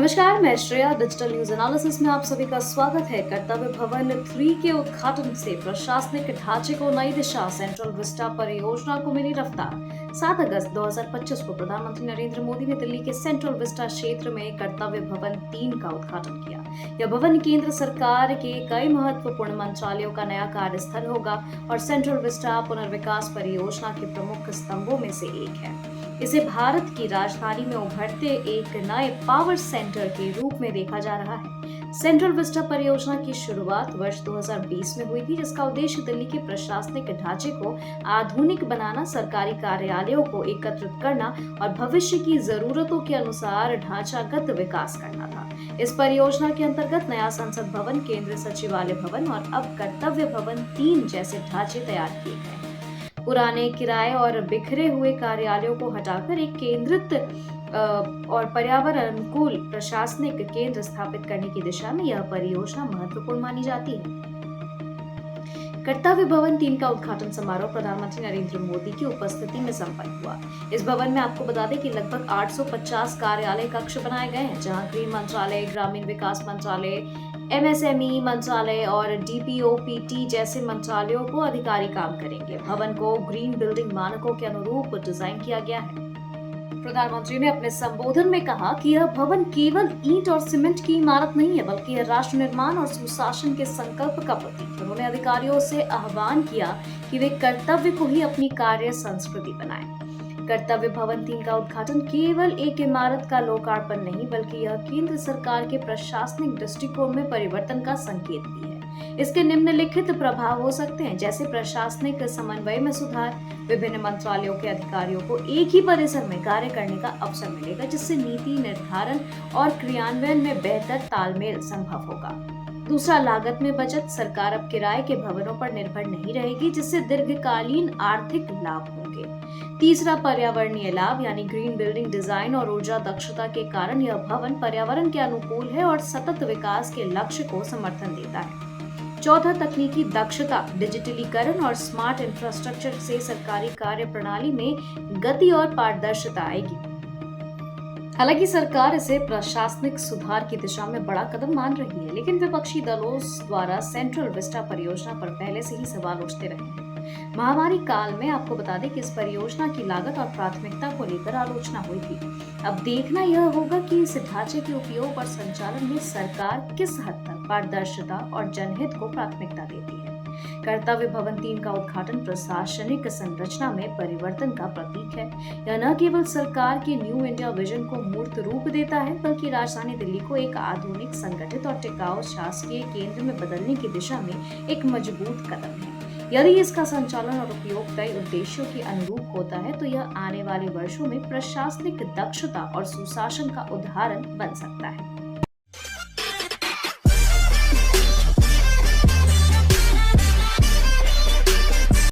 नमस्कार, मैं Shreya digital news analysis में आप सभी का स्वागत है। कर्तव्य भवन 3 के उद्घाटन से प्रशासनिक ढांचे को नई दिशा, सेंट्रल विस्टा परियोजना को मिली रफ्तार। 7 अगस्त 2025 को प्रधानमंत्री नरेंद्र मोदी ने दिल्ली के सेंट्रल विस्टा क्षेत्र में कर्तव्य भवन 3 का उद्घाटन किया। यह भवन केंद्र सरकार के कई महत्वपूर्ण मंत्रालयों का नया कार्यस्थल होगा और सेंट्रल विस्टा पुनर्विकास परियोजना के प्रमुख स्तंभों में से एक है। इसे भारत की राजधानी में उभरते एक नए पावर सेंटर के रूप में देखा जा रहा है। सेंट्रल विस्टा परियोजना की शुरुआत वर्ष 2020 में हुई थी, जिसका उद्देश्य दिल्ली के प्रशासनिक ढांचे को आधुनिक बनाना, सरकारी कार्यालयों को एकत्रित करना और भविष्य की जरूरतों के अनुसार ढांचागत विकास करना था। इस परियोजना के अंतर्गत नया संसद भवन, केंद्रीय सचिवालय भवन और अब कर्तव्य भवन 3 जैसे ढांचे तैयार किए गए। पुराने किराए और बिखरे हुए कार्यालयों को हटाकर एक केंद्रित और पर्यावरण अनुकूल प्रशासनिक केंद्र स्थापित करने की दिशा में यह परियोजना महत्वपूर्ण मानी जाती है। कर्तव्य भवन 3 का उद्घाटन समारोह प्रधानमंत्री नरेंद्र मोदी की उपस्थिति में संपन्न हुआ। इस भवन में आपको बता दें कि लगभग 850 कार्यालय कक्ष बनाए गए हैं, जहां गृह मंत्रालय, ग्रामीण विकास मंत्रालय, एमएसएमई मंत्रालय और डीपीओपीटी जैसे मंत्रालयों को अधिकारी काम करेंगे। भवन को ग्रीन बिल्डिंग मानकों के अनुरूप डिजाइन किया गया है। प्रधानमंत्री ने अपने संबोधन में कहा कि यह भवन केवल ईंट और सीमेंट की इमारत नहीं है, बल्कि यह राष्ट्र निर्माण और सुशासन के संकल्प का प्रतीक है। उन्होंने अधिकारियों से आह्वान किया कि वे कर्तव्य को ही अपनी कार्य संस्कृति बनाएं। कर्तव्य भवन 3 का उद्घाटन केवल एक इमारत का लोकार्पण नहीं, बल्कि यह केंद्र सरकार के प्रशासनिक दृष्टिकोण में परिवर्तन का संकेत भी है। इसके निम्नलिखित प्रभाव हो सकते हैं, जैसे प्रशासनिक समन्वय में सुधार, विभिन्न मंत्रालयों के अधिकारियों को एक ही परिसर में कार्य करने का अवसर मिलेगा, जिससे नीति निर्धारण और क्रियान्वयन में बेहतर तालमेल संभव होगा। दूसरा, लागत में बचत। सरकार अब किराए के भवनों पर निर्भर नहीं रहेगी, जिससे दीर्घकालीन आर्थिक लाभ होंगे। तीसरा, पर्यावरणीय लाभ, यानी ग्रीन बिल्डिंग डिजाइन और ऊर्जा दक्षता के कारण यह भवन पर्यावरण के अनुकूल है और सतत विकास के लक्ष्य को समर्थन देता है। चौथा, तकनीकी दक्षता। डिजिटलीकरण और स्मार्ट इंफ्रास्ट्रक्चर से सरकारी कार्य प्रणाली में गति और पारदर्शिता आएगी। हालांकि सरकार इसे प्रशासनिक सुधार की दिशा में बड़ा कदम मान रही है, लेकिन विपक्षी दलों द्वारा सेंट्रल विस्टा परियोजना पर पहले से ही सवाल उठते रहे हैं। महामारी काल में आपको बता दें कि इस परियोजना की लागत और प्राथमिकता को लेकर आलोचना हुई थी। अब देखना यह होगा कि इस ढांचे के उपयोग और संचालन में सरकार किस हद तक पारदर्शिता और जनहित को प्राथमिकता देती है। कर्तव्य भवन 3 का उद्घाटन प्रशासनिक संरचना में परिवर्तन का प्रतीक है। यह न केवल सरकार के न्यू इंडिया विजन को मूर्त रूप देता है, बल्कि राजधानी दिल्ली को एक आधुनिक, संगठित और टिकाऊ शासकीय केंद्र में बदलने की दिशा में एक मजबूत कदम है। यदि इसका संचालन और उपयोग तय उद्देश्यों के अनुरूप होता है, तो यह आने वाले वर्षों में प्रशासनिक दक्षता और सुशासन का उदाहरण बन सकता है।